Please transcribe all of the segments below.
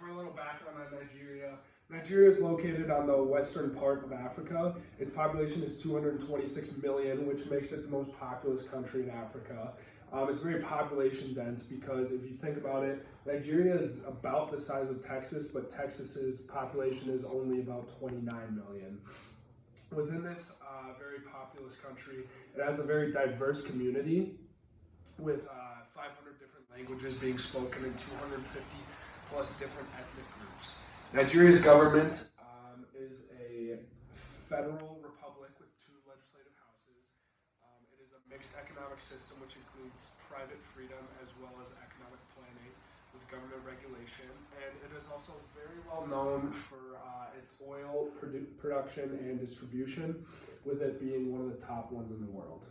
for a little background on Nigeria, Nigeria is located on the western part of Africa. Its population is 226 million, which makes it the most populous country in Africa. It's very population dense because if you think about it, Nigeria is about the size of Texas, but Texas's population is only about 29 million. Within this very populous country, it has a very diverse community with 500 different languages being spoken in 250 plus different ethnic groups. Nigeria's government is a federal republic with two legislative houses. It is a mixed economic system which includes private freedom as well as economic planning with government regulation, and it is also very well known for its oil production and distribution, with it being one of the top ones in the world.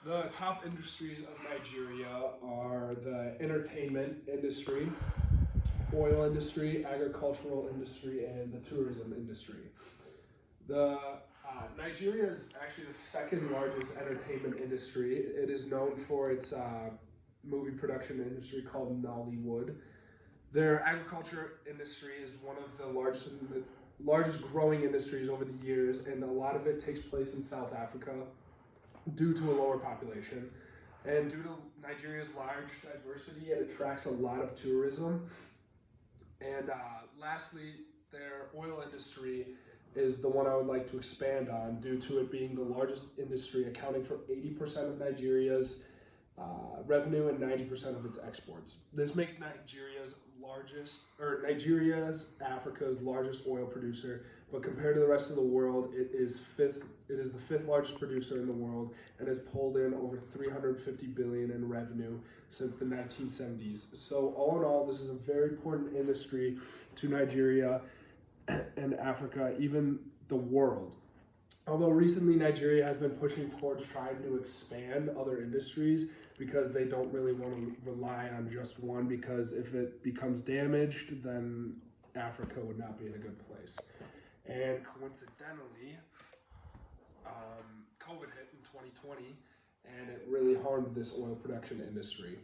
The top industries of Nigeria are the entertainment industry, oil industry, agricultural industry, and the tourism industry. Nigeria is actually the second largest entertainment industry. It is known for its movie production industry called Nollywood. Their agriculture industry is one of the largest growing industries over the years, and a lot of it takes place in South Africa due to a lower population. And due to Nigeria's large diversity, it attracts a lot of tourism. And lastly, their oil industry is the one I would like to expand on due to it being the largest industry, accounting for 80% of Nigeria's revenue and 90% of its exports. This makes Nigeria's Africa's largest oil producer, but compared to the rest of the world, it is the fifth largest producer in the world and has pulled in over 350 billion in revenue since the 1970s. So all in all, this is a very important industry to Nigeria and Africa, even the world. Although recently Nigeria has been pushing towards trying to expand other industries because they don't really want to rely on just one, because if it becomes damaged, then Africa would not be in a good place. And coincidentally, COVID hit in 2020 and it really harmed this oil production industry.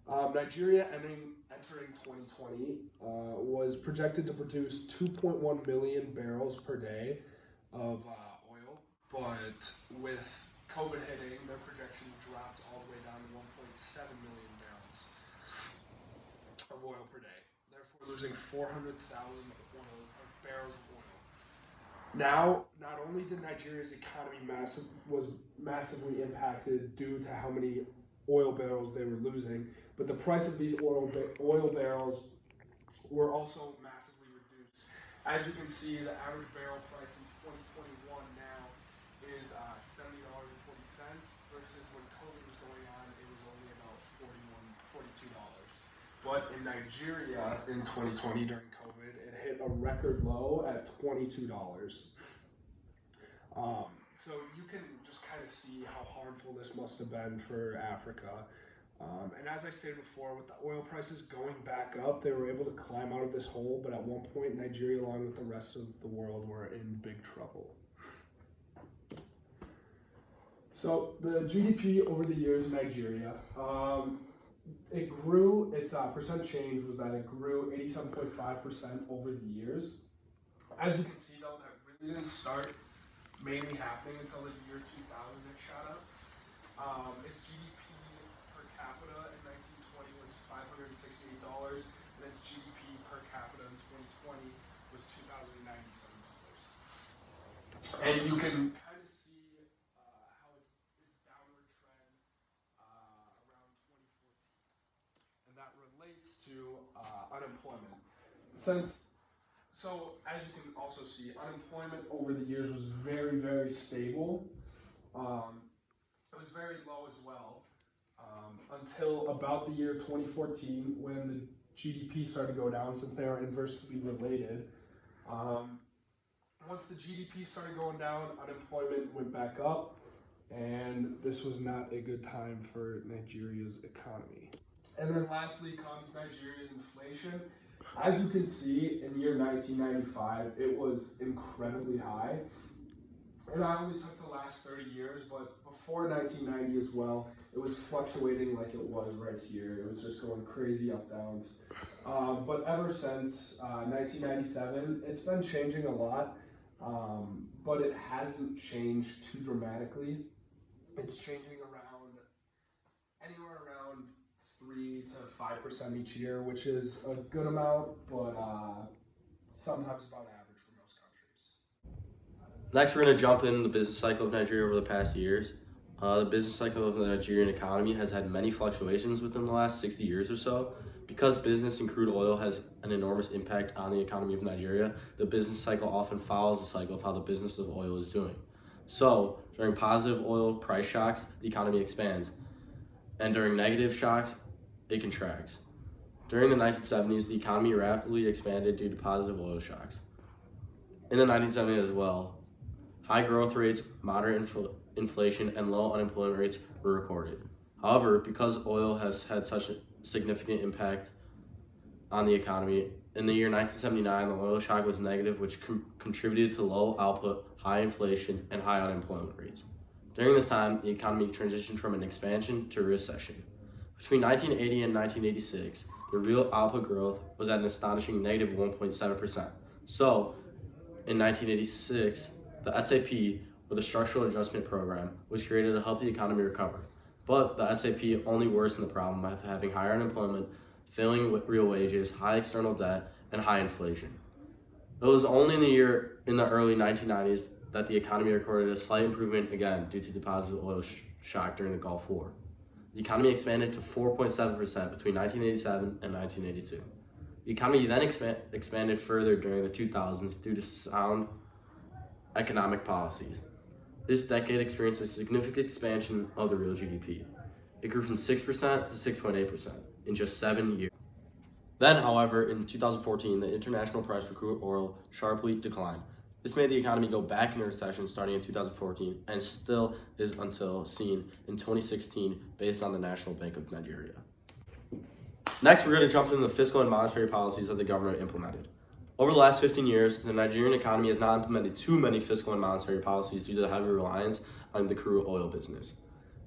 Nigeria entering 2020 was projected to produce 2.1 million barrels per day of oil, but with COVID hitting, their projection dropped all the way down to 1.7 million barrels of oil per day, therefore losing 400,000 barrels of oil. Now, not only did Nigeria's economy was massively impacted due to how many oil barrels they were losing, but the price of these oil barrels were also massively reduced. As you can see, the average barrel price in 2021 now is $70.40 versus when COVID was going on, it was only about $42. But in Nigeria in 2020 during COVID, it hit a record low at $22. So you can just kind of see how harmful this must have been for Africa. And as I stated before, with the oil prices going back up, they were able to climb out of this hole, but at one point, Nigeria, along with the rest of the world, were in big trouble. So the GDP over the years in Nigeria, it grew, its percent change was that it grew 87.5% over the years. As you can see though, that really didn't start mainly happening until the year 2000 it shot up. Its GDP per capita in 1920 was $568, and its GDP per capita in 2020 was $2,097. And you can kind of see how its downward trend around 2014, and that relates to unemployment. As you can also see, unemployment over the years was very, very stable. It was very low as well until about the year 2014 when the GDP started to go down, since they are inversely related. Once the GDP started going down, unemployment went back up, and this was not a good time for Nigeria's economy. And then lastly comes Nigeria's inflation. As you can see, in year 1995, it was incredibly high. and I only took the last 30 years, but before 1990 as well, it was fluctuating like it was right here. It was just going crazy up downs. But ever since 1997, it's been changing a lot, but it hasn't changed too dramatically. It's changing anywhere around 3 to 5% each year, which is a good amount, but sometimes about average for most countries. Next, we're going to jump in the business cycle of Nigeria over the past years. The business cycle of the Nigerian economy has had many fluctuations within the last 60 years or so. Because business in crude oil has an enormous impact on the economy of Nigeria, the business cycle often follows the cycle of how the business of oil is doing. So, during positive oil price shocks, the economy expands, and during negative shocks, it contracts. During the 1970s, the economy rapidly expanded due to positive oil shocks. In the 1970s as well, high growth rates, moderate inflation, and low unemployment rates were recorded. However, because oil has had such a significant impact on the economy, in the year 1979, the oil shock was negative, which contributed to low output, high inflation, and high unemployment rates. During this time, the economy transitioned from an expansion to recession. Between 1980 and 1986, the real output growth was at an astonishing negative 1.7%. So, in 1986, the SAP, or the Structural Adjustment Program, was created to help the economy recover. But the SAP only worsened the problem of having higher unemployment, failing real wages, high external debt, and high inflation. It was only in the early 1990s that the economy recorded a slight improvement again due to the positive oil shock during the Gulf War. The economy expanded to 4.7% between 1987 and 1982. The economy then expanded further during the 2000s due to sound economic policies. This decade experienced a significant expansion of the real GDP. It grew from 6% to 6.8% in just 7 years. Then, however, in 2014, the international price for crude oil sharply declined. This made the economy go back into recession starting in 2014 and still is until seen in 2016 based on the National Bank of Nigeria. Next, we're going to jump into the fiscal and monetary policies that the government implemented. Over the last 15 years, the Nigerian economy has not implemented too many fiscal and monetary policies due to the heavy reliance on the crude oil business.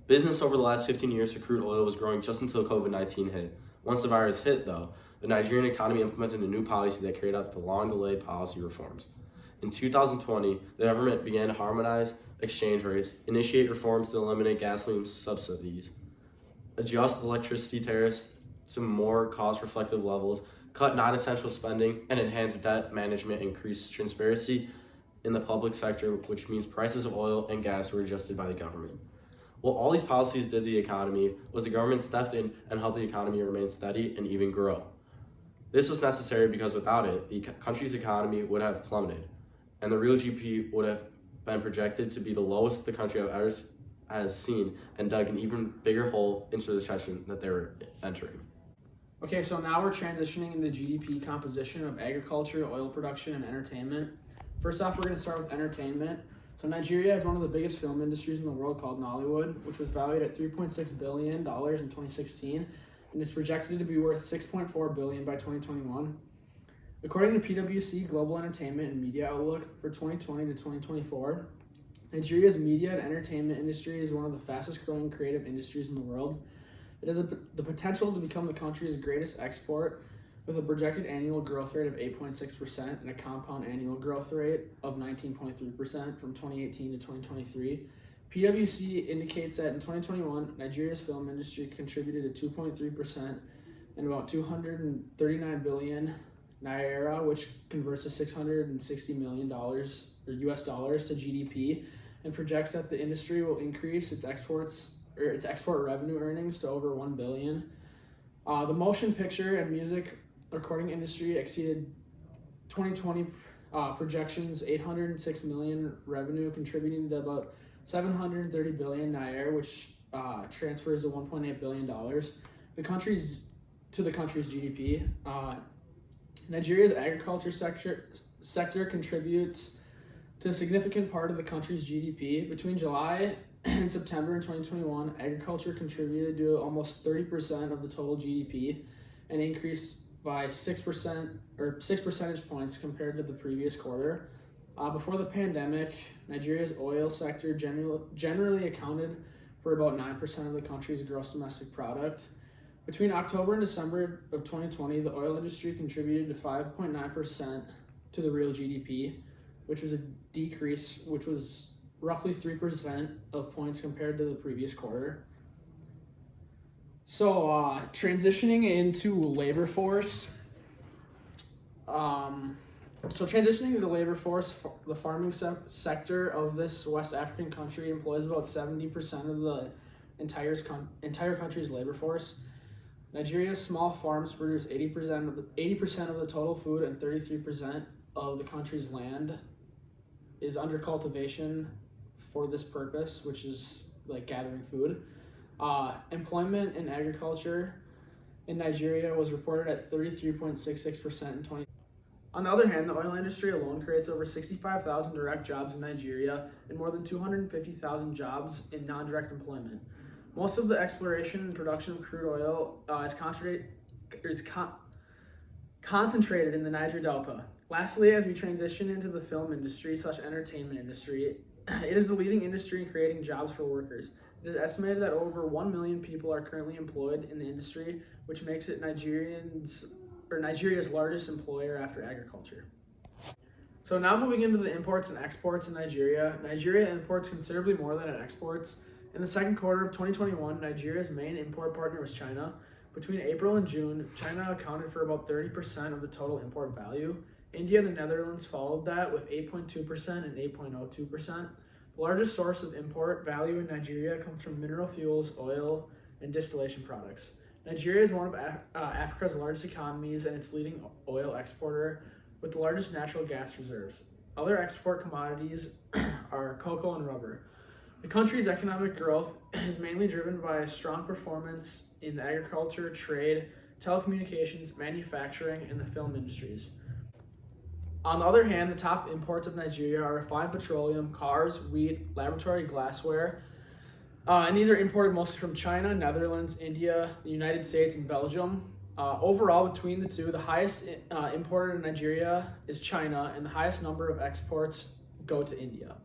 Business over the last 15 years for crude oil was growing just until COVID-19 hit. Once the virus hit, though, the Nigerian economy implemented a new policy that carried out the long-delayed policy reforms. In 2020, the government began to harmonize exchange rates, initiate reforms to eliminate gasoline subsidies, adjust electricity tariffs to more cost-reflective levels, cut non-essential spending, and enhance debt management, increase transparency in the public sector, which means prices of oil and gas were adjusted by the government. What all these policies did to the economy was the government stepped in and helped the economy remain steady and even grow. This was necessary because without it, the country's economy would have plummeted, and the real GDP would have been projected to be the lowest the country ever has seen and dug an even bigger hole into the recession that they were entering. Okay, so now we're transitioning into GDP composition of agriculture, oil production, and entertainment. First off, we're going to start with entertainment. So Nigeria has one of the biggest film industries in the world called Nollywood, which was valued at $3.6 billion in 2016 and is projected to be worth $6.4 billion by 2021. According to PwC Global Entertainment and Media Outlook for 2020 to 2024, Nigeria's media and entertainment industry is one of the fastest growing creative industries in the world. It has the potential to become the country's greatest export with a projected annual growth rate of 8.6% and a compound annual growth rate of 19.3% from 2018 to 2023. PwC indicates that in 2021, Nigeria's film industry contributed to 2.3% and about 239 billion naira, which converts to $660 million or US dollars to GDP, and projects that the industry will increase its export revenue earnings to over $1 billion. The motion picture and music recording industry exceeded 2020 projections, 806 million revenue, contributing to about 730 billion naira, which transfers to $1.8 billion. The country's GDP. Nigeria's agriculture sector contributes to a significant part of the country's GDP. Between July and September in 2021, agriculture contributed to almost 30% of the total GDP and increased by 6% or 6 percentage points compared to the previous quarter. Before the pandemic, Nigeria's oil sector generally accounted for about 9% of the country's gross domestic product. Between October and December of 2020, the oil industry contributed to 5.9% to the real GDP, which was a decrease, which was roughly 3% of points compared to the previous quarter. So, transitioning into labor force. Transitioning to the labor force, the farming sector of this West African country employs about 70% of the entire country's labor force. Nigeria's small farms produce 80% of the total food, and 33% of the country's land is under cultivation for this purpose, which is like gathering food. Employment in agriculture in Nigeria was reported at 33.66% in 20. On the other hand, the oil industry alone creates over 65,000 direct jobs in Nigeria and more than 250,000 jobs in non-direct employment. Most of the exploration and production of crude oil is concentrated in the Niger Delta. Lastly, as we transition into the film industry / entertainment industry, it is the leading industry in creating jobs for workers. It is estimated that over 1 million people are currently employed in the industry, which makes it Nigeria's largest employer after agriculture. So now moving into the imports and exports in Nigeria. Nigeria imports considerably more than it exports. In the second quarter of 2021, Nigeria's main import partner was China. Between April and June, China accounted for about 30% of the total import value. India and the Netherlands followed that with 8.2% and 8.02%. The largest source of import value in Nigeria comes from mineral fuels, oil, and distillation products. Nigeria is one of Africa's largest economies and its leading oil exporter with the largest natural gas reserves. Other export commodities are cocoa and rubber. The country's economic growth is mainly driven by a strong performance in the agriculture, trade, telecommunications, manufacturing, and the film industries. On the other hand, the top imports of Nigeria are refined petroleum, cars, wheat, laboratory glassware, and these are imported mostly from China, Netherlands, India, the United States, and Belgium. Overall, between the two, the highest importer in Nigeria is China, and the highest number of exports go to India.